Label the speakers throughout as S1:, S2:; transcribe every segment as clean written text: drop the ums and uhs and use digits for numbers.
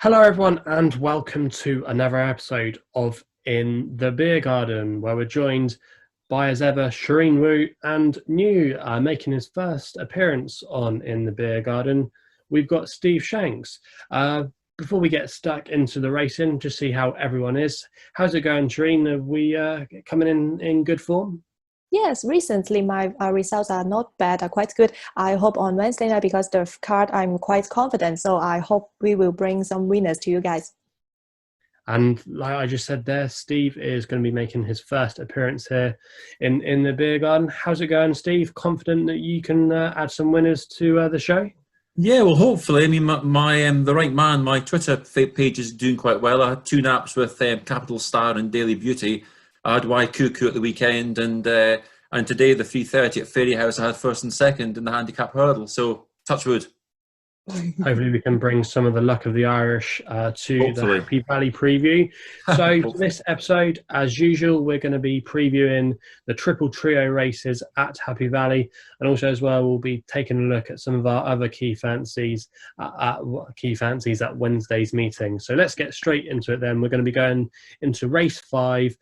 S1: Hello, everyone, and welcome to another episode of In the Beer Garden, where we're joined by, as ever, Charene Woo and new, making his first appearance on In the Beer Garden. We've got Steve Shanks. Before we get stuck into the racing, just see how everyone is. How's it going, Charene? Are we coming in good form?
S2: Yes, recently my results are not bad, are quite good. I hope on Wednesday night, because the card I'm quite confident. So I hope we will bring some winners to you guys.
S1: And like I just said there, Steve is going to be making his first appearance here in the beer garden. How's it going, Steve? Confident that you can add some winners to the show?
S3: Yeah, well, hopefully. I mean, my the right man, my Twitter page is doing quite well. I had two naps with Capital Star and Daily Beauty. I had Y Cuckoo at the weekend, and today the 3:30 at Fairy House, I had first and second in the handicap hurdle. So touch wood.
S1: Hopefully we can bring some of the luck of the Irish to
S3: Hopefully.
S1: the Happy Valley preview. So for
S3: Hopefully.
S1: this episode, as usual, we're going to be previewing the triple trio races at Happy Valley, and also as well we'll be taking a look at some of our other key fancies at Wednesday's meeting. So let's get straight into it then. We're going to be going into race 5,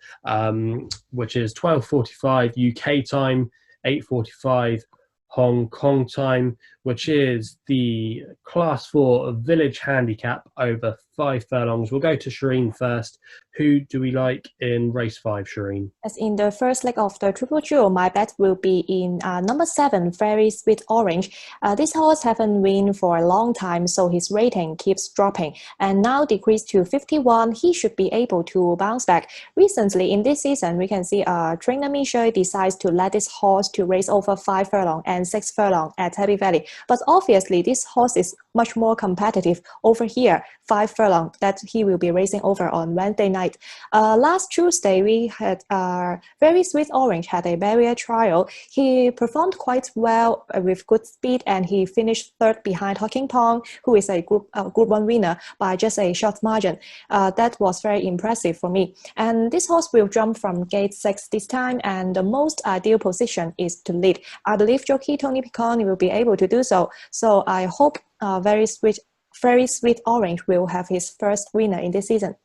S1: which is 12:45 UK time, 8:45 Hong Kong time, which is the Class 4 Village Handicap over 5 furlongs. We'll go to Charene first. Who do we like in race 5, Charene?
S2: As in the first leg of the Triple Duo, my bet will be in number 7, Very Sweet Orange. This horse haven't won for a long time, so his rating keeps dropping and now decreased to 51. He should be able to bounce back. Recently in this season, we can see trainer Michel decides to let this horse to race over 5 furlong and 6 furlong at Happy Valley. But obviously, this horse is much more competitive over here, 5 furlong, that he will be racing over on Wednesday night. Last Tuesday, we had Very Sweet Orange had a barrier trial. He performed quite well with good speed, and he finished third behind Hawking Pong, who is a Group 1 winner by just a short margin. That was very impressive for me. And this horse will jump from gate 6 this time, and the most ideal position is to lead. I believe jockey Tony Piccone will be able to do so. So I hope Very Sweet Orange will have his first winner in this season.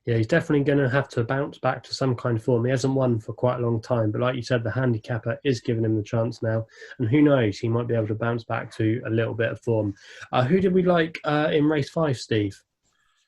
S1: Yeah, he's definitely going to have to bounce back to some kind of form. He hasn't won for quite a long time, but like you said, the handicapper is giving him the chance now. And who knows, he might be able to bounce back to a little bit of form. Who did we like in race 5, Steve?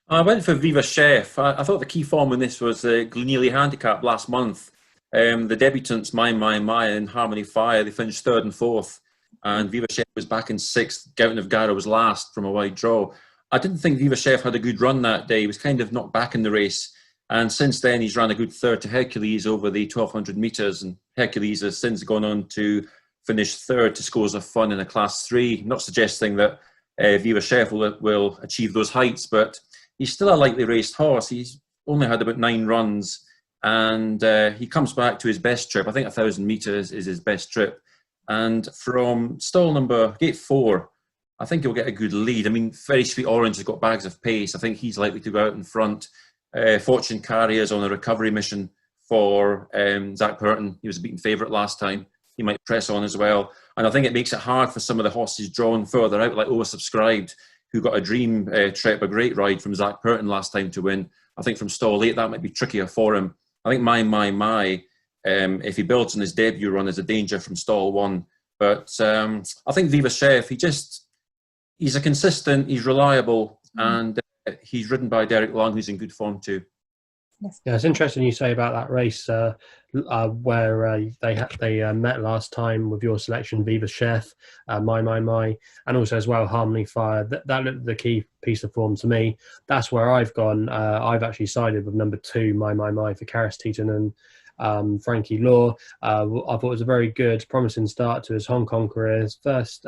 S3: I went for Viva Chef. I thought the key form in this was the Glenealy Handicap last month. The debutants, My, and Harmony Fire, they finished 3rd and 4th. And Viva Chef was back in 6th. Gouton of Gara was last from a wide draw. I didn't think Viva Chef had a good run that day. He was kind of knocked back in the race. And since then, he's ran a good 3rd to Hercules over the 1,200 metres. And Hercules has since gone on to finish 3rd to Scores of Fun in a Class 3. Not suggesting that Viva Chef will achieve those heights, but he's still a lightly raced horse. He's only had about 9 runs. And he comes back to his best trip. I think 1,000 metres is his best trip. And from stall number gate 4, I think he'll get a good lead. I mean, Very Sweet Orange has got bags of pace. I think he's likely to go out in front. Fortune Carrier's on a recovery mission for Zach Purton. He was a beaten favourite last time. He might press on as well. And I think it makes it hard for some of the horses drawn further out, like Oversubscribed, who got a dream trip, a great ride from Zach Purton last time to win. I think from stall 8, that might be trickier for him. I think My, if he builds on his debut run, is a danger from stall 1. But I think Viva Chef, he's a consistent, he's reliable, and he's ridden by Derek Long, who's in good form too.
S2: Yes.
S1: Yeah, it's interesting you say about that race where they met last time with your selection, Viva Chef, My, and also as well Harmony Fire. That looked the key piece of form to me. That's where I've gone. I've actually sided with number 2, My, for Karis Teaton and Frankie Law. I thought it was a very good, promising start to his Hong Kong career. His first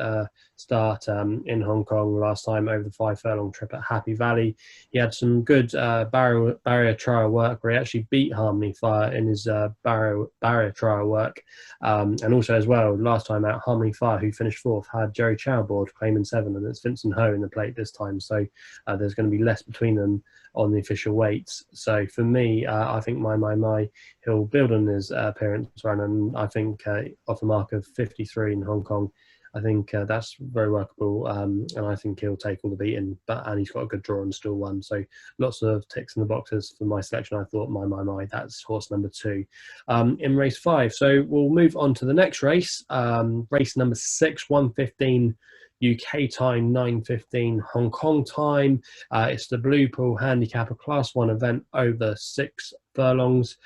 S1: start in Hong Kong last time over the 5 furlong trip at Happy Valley. He had some good barrier trial work where he actually beat Harmony Fire in his barrier trial work. And also as well, last time out, Harmony Fire, who finished 4th, had Jerry Chow aboard claiming 7, and it's Vincent Ho in the plate this time. So there's going to be less between them on the official weights. So for me, I think My, he'll build on his appearance run, and I think off a mark of 53 in Hong Kong, I think that's very workable, and I think he'll take all the beating. And he's got a good draw and still won. So lots of ticks in the boxes for my selection. I thought my, that's horse number 2 in race 5. So we'll move on to the next race, race number 6, 1:15 UK time, 9:15 Hong Kong time. It's the Blue Pool Handicap, a Class 1 event over 6 furlongs.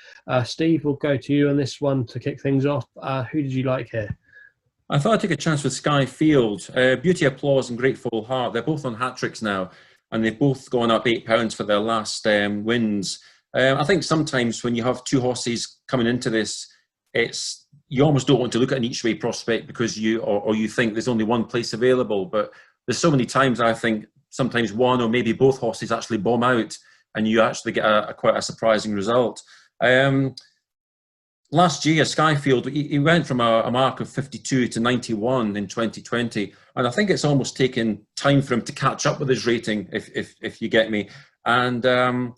S1: Steve, we'll go to you on this one to kick things off. Who did you like here?
S3: I thought I'd take a chance with Sky Field. Beauty Applause and Grateful Heart, they're both on hat-tricks now, and they've both gone up £8 for their last wins. I think sometimes when you have 2 horses coming into this, you almost don't want to look at an each way prospect because you think there's only one place available. But there's so many times I think sometimes one or maybe both horses actually bomb out, and you actually get quite a surprising result. Last year, Skyfield, he went from a mark of 52 to 91 in 2020, and I think it's almost taken time for him to catch up with his rating, if you get me. And on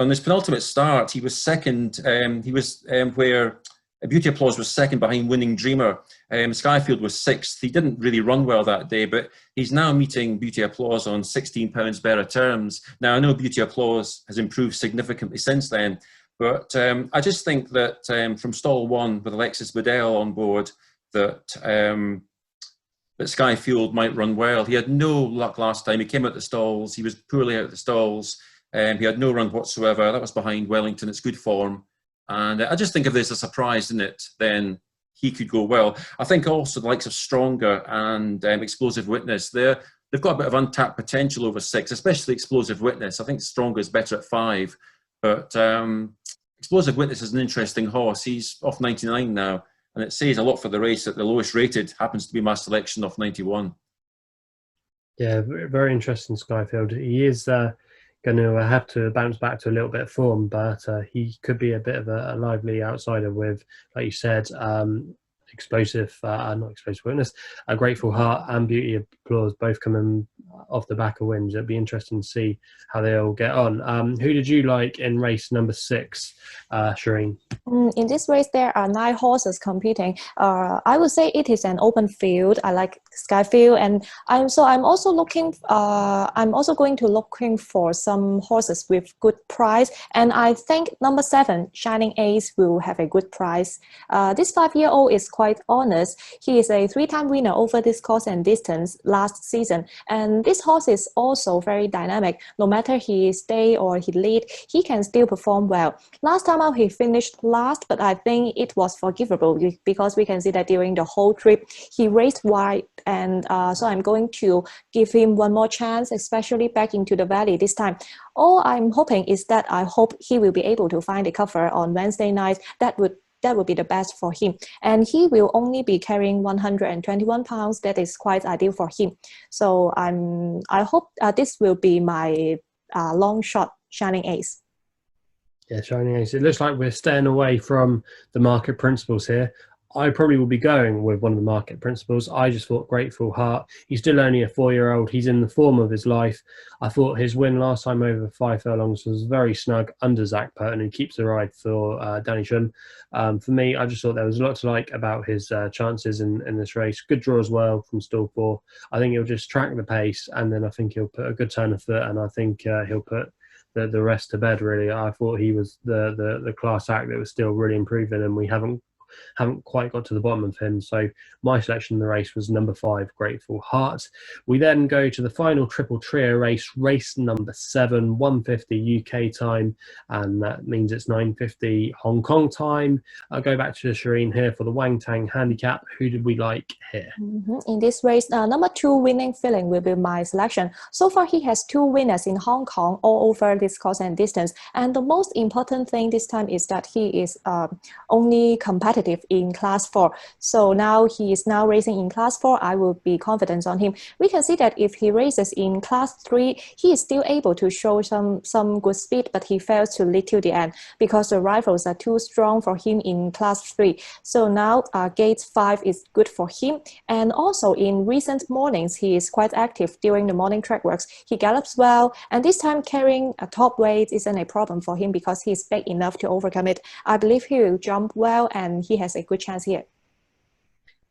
S3: his penultimate start, he was second. He was where Beauty Applause was second behind Winning Dreamer. Skyfield was 6th. He didn't really run well that day, but he's now meeting Beauty Applause on £16 better terms. Now, I know Beauty Applause has improved significantly since then, but I just think that from stall 1 with Alexis Bedell on board, that Skyfield might run well. He had no luck last time. He came out the stalls. He was poorly out of the stalls. He had no run whatsoever. That was behind Wellington. It's good form. And I just think if there's a surprise in it, then he could go well. I think also the likes of Stronger and Explosive Witness, they've got a bit of untapped potential over 6, especially Explosive Witness. I think Stronger is better at 5. But Explosive Witness is an interesting horse. He's off 99 now, and it says a lot for the race that the lowest rated happens to be my selection off 91.
S1: Yeah, very interesting, Skyfield. He is going to have to bounce back to a little bit of form, but he could be a bit of a lively outsider with, like you said, not Explosive Witness, a Grateful Heart and Beauty Applause both coming off the back of wins. It'd be interesting to see how they all get on. Who did you like in race number 6, Charene?
S2: In this race, there are 9 horses competing. I would say it is an open field. I like Skyfield, and I'm also looking. I'm also going to looking for some horses with good price, and I think number 7, Shining Ace, will have a good price. This 5-year-old is quite honest. He is a 3-time winner over this course and distance last season, and this horse is also very dynamic. No matter he stay or he lead, he can still perform well. Last time out, he finished last, but I think it was forgivable because we can see that during the whole trip he raced wide, and so I'm going to give him one more chance, especially back into the valley this time. All I'm hoping is that I hope he will be able to find a cover on Wednesday night. That would be the best for him, and he will only be carrying 121 pounds. That is quite ideal for him. So I hope this will be my long shot Shining Ace.
S1: Yeah, Shining Ace. It looks like we're staying away from the market principles here. I probably will be going with one of the market principles. I just thought Grateful Heart. He's still only a 4-year-old. He's in the form of his life. I thought his win last time over 5 furlongs was very snug under Zach Purton, who keeps the ride for Danny Shum. For me, I just thought there was a lot to like about his chances in this race. Good draw as well from stall 4. I think he'll just track the pace, and then I think he'll put a good turn of foot, and I think he'll put the rest to bed, really. I thought he was the class act that was still really improving, and we haven't quite got to the bottom of him. So my selection in the race was number 5, Grateful Heart. We then go to the final triple trio race number 7, 1:50 UK time, and that means it's 9:50 Hong Kong time. I'll go back to Charene here for the Wang Tang handicap. Who did we like here?
S2: In this race, number 2, Winning Feeling, will be my selection. So far, he has 2 winners in Hong Kong all over this course and distance, and the most important thing this time is that he is only competitive in class 4. So now he is now racing in class 4. I will be confident on him. We can see that if he races in class 3, he is still able to show some good speed, but he fails to lead till the end because the rivals are too strong for him in class 3. So now gate 5 is good for him. And also in recent mornings, he is quite active during the morning track works. He gallops well, and this time carrying a top weight isn't a problem for him because he is big enough to overcome it. I believe he will jump well, and he has a good chance here.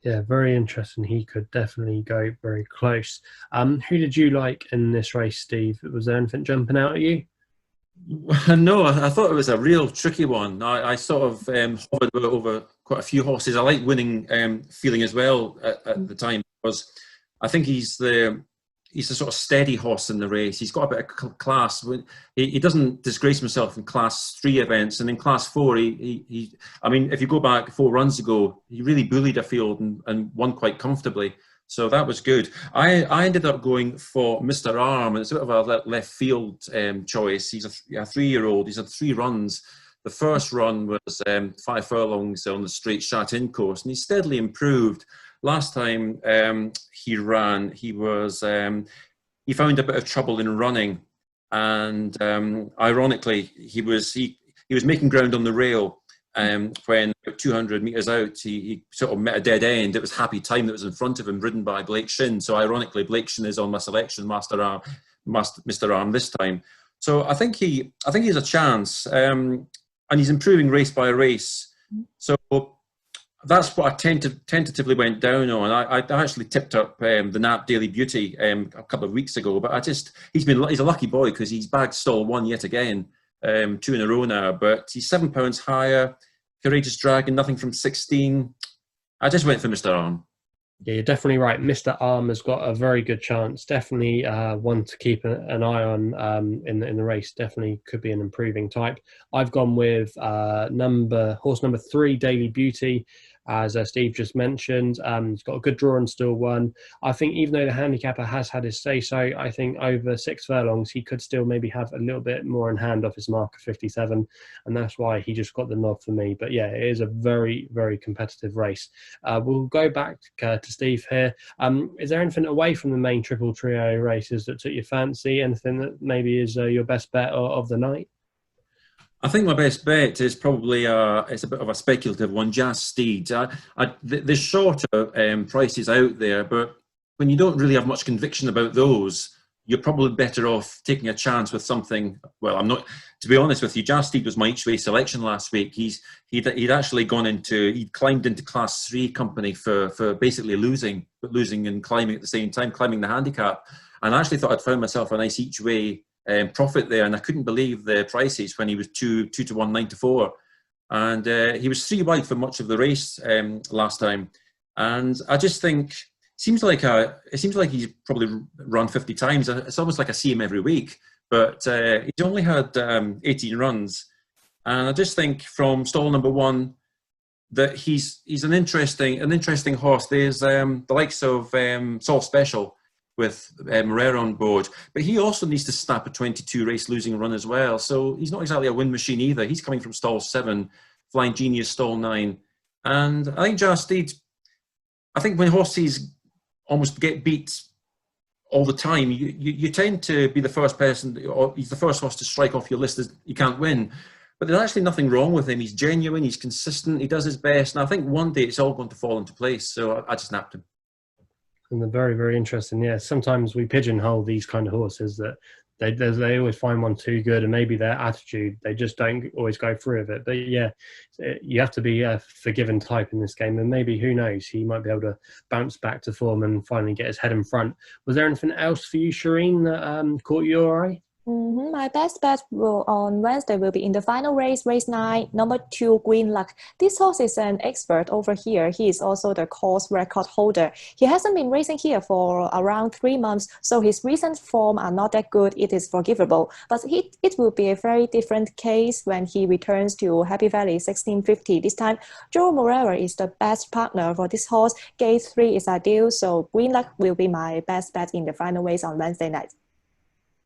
S1: Yeah, very interesting. He could definitely go very close. Who did you like in this race, Steve? Was there anything jumping out at you?
S3: No, I thought it was a real tricky one. I sort of hovered over quite a few horses. I like winning feeling as well at the time, because I think he's a sort of steady horse in the race. He's got a bit of class. He doesn't disgrace himself in Class 3 events, and in Class 4, I mean, if you go back 4 runs ago, he really bullied a field and won quite comfortably. So that was good. I ended up going for Mr. Arm, and it's a bit of a left field choice. He's a 3-year-old. He's had 3 runs. The first run was 5 furlongs on the straight shot-in course, and he steadily improved. Last time he ran, he found a bit of trouble in running, and ironically, he was making ground on the rail. When 200 metres out, he sort of met a dead end. It was Happy Time that was in front of him, ridden by Blake Shin. So ironically, Blake Shin is on my selection, Mr. Arm this time. So I think he's a chance, and he's improving race by race. So that's what I tentatively went down on. I actually tipped up the Nap Daily Beauty a couple of weeks ago, but he's a lucky boy, because he's bagged stall 1 yet again, 2 in a row now. But he's £7 higher. Courageous Dragon, nothing from 16. I just went for Mr. Arm.
S1: Yeah, you're definitely right. Mr. Arm has got a very good chance. Definitely one to keep an eye on in the race. Definitely could be an improving type. I've gone with horse number 3, Daily Beauty. As Steve just mentioned, he's got a good draw and still won. I think even though the handicapper has had his say-so, I think over 6 furlongs, he could still maybe have a little bit more in hand off his mark of 57, and that's why he just got the nod for me. But yeah, it is a very, very competitive race. We'll go back to Steve here. Is there anything away from the main triple trio races that took your fancy? Anything that maybe is your best bet of the night?
S3: I think my best bet is probably it's a bit of a speculative one, Jazz Steed. There's shorter prices out there, but when you don't really have much conviction about those, you're probably better off taking a chance with something. Well, I'm not, to be honest with you, Jazz Steed was my each way selection last week. He'd actually he'd climbed into Class 3 company for basically losing and climbing at the same time, climbing the handicap. And I actually thought I'd found myself a nice each way profit there, and I couldn't believe the prices when he was 2 to 1, 9 to 4, and he was 3 wide for much of the race last time. And I just think it seems like he's probably run 50 times. It's almost like I see him every week, but he's only had 18 runs, and I just think from stall number 1 that he's an interesting horse. There's the likes of Sol Special with Morera on board, but he also needs to snap a 22 race losing run as well. So he's not exactly a win machine either. He's coming from stall 7, Flying Genius stall 9, and I think Jazz Steed. I think when horses almost get beat all the time, you tend to be the first person, or he's the first horse to strike off your list as you can't win. But there's actually nothing wrong with him. He's genuine. He's consistent. He does his best, and I think one day it's all going to fall into place. So I just napped him.
S1: And they're very, very interesting. Yeah, sometimes we pigeonhole these kind of horses that they always find one too good, and maybe their attitude, they just don't always go through with it. But yeah, you have to be a forgiving type in this game, and maybe, who knows, he might be able to bounce back to form and finally get his head in front. Was there anything else for you, Charene, that caught your eye?
S2: My best bet on Wednesday will be in the final race, race 9, number 2, Green Luck. This horse is an expert over here. He is also the course record holder. He hasn't been racing here for around 3 months, so his recent form are not that good. It is forgivable, but it will be a very different case when he returns to Happy Valley 1650. This time, Joe Morera is the best partner for this horse. Gate 3 is ideal, so Green Luck will be my best bet in the final race on Wednesday night.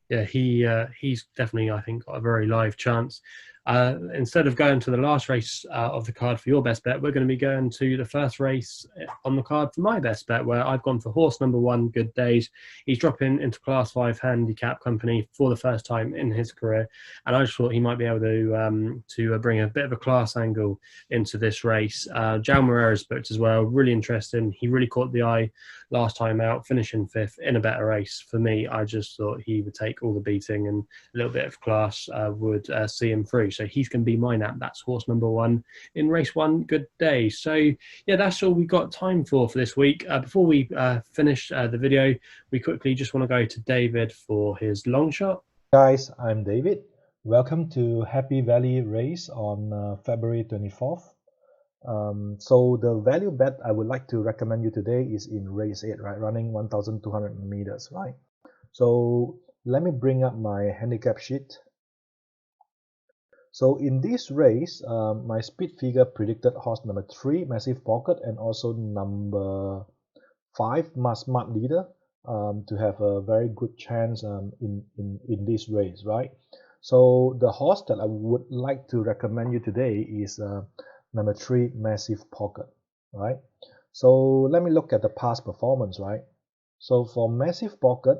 S1: Yeah, he's definitely, I think, got a very live chance. Instead of going to the last race of the card for your best bet, we're going to be going to the first race on the card for my best bet, where I've gone for horse number 1, Good Days. He's dropping into Class 5 handicap company for the first time in his career, and I just thought he might be able to bring a bit of a class angle into this race. Jao Morera's booked as well, really interesting. He really caught the eye last time out, finishing 5th in a better race. For me, I just thought he would take all the beating, and a little bit of class would see him through. So he's going to be my nap. That's horse number 1 in race 1. Good day. So yeah, that's all we've got time for this week. Before we finish the video, we quickly just want to go to David for his long shot.
S4: Guys, I'm David. Welcome to Happy Valley race on February 24th. So the value bet I would like to recommend you today is in race 8, right? Running 1,200 meters, right? So let me bring up my handicap sheet. So in this race, my speed figure predicted horse number 3, Massive Pocket, and also number 5, Smart Leader, to have a very good chance in this race, right? So the horse that I would like to recommend you today is number 3, Massive Pocket, right? So let me look at the past performance, right? So for Massive Pocket,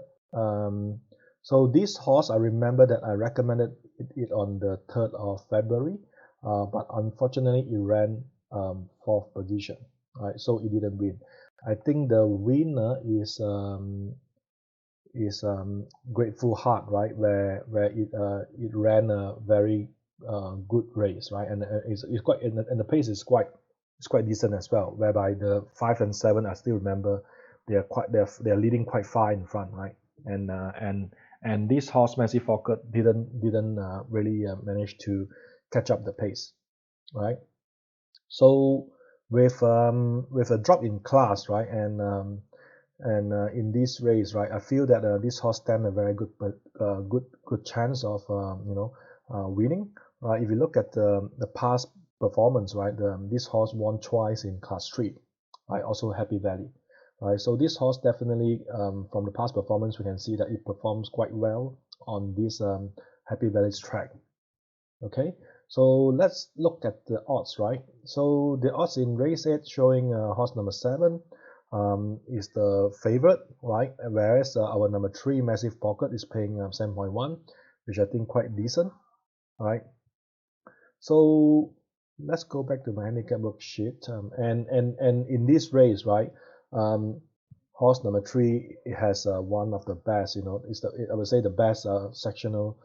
S4: so this horse, I remember that I recommended it on the 3rd of February, but unfortunately it ran 4th position, right? So it didn't win. I think the winner is Grateful Heart, right? Where it ran a very good race, right? And it's quite, and the pace is quite decent as well. Whereby the 5 and 7, I still remember they're leading quite far in front, right? And this horse Massive Pocket didn't really manage to catch up the pace, right? So with a drop in class, right, and in this race, right, I feel that this horse stand a very good chance of winning, right? If you look at the past performance, right, this horse won twice in Class 3, right? Also Happy Valley. Right, so this horse definitely, from the past performance, we can see that it performs quite well on this Happy Valley's track. Okay, so let's look at the odds, right? So the odds in race 8 showing horse number 7 is the favorite, right? Whereas our number 3, Massive Pocket, is paying 7.1, which I think quite decent, right? So let's go back to my handicap worksheet, and in this race, right? Horse number 3, it has one of the best, I would say the best sectional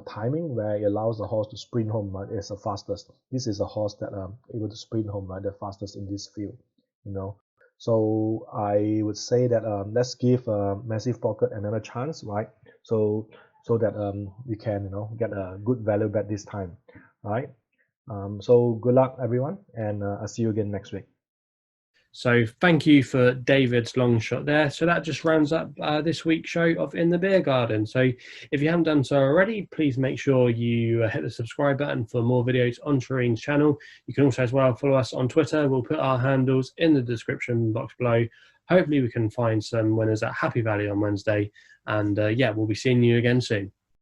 S4: timing, where it allows the horse to sprint home, right? It's the fastest. This is a horse that able to sprint home, right? The fastest in this field, So I would say that let's give Massive Pocket another chance, right? So that we can, get a good value bet this time, right? So good luck, everyone, and I'll see you again next week.
S1: So thank you for David's long shot there. So that just rounds up this week's show of In the Beer Garden. So if you haven't done so already, please make sure you hit the subscribe button for more videos on Charene's channel. You can also as well follow us on Twitter. We'll put our handles in the description box below. Hopefully we can find some winners at Happy Valley on Wednesday. And yeah, we'll be seeing you again soon.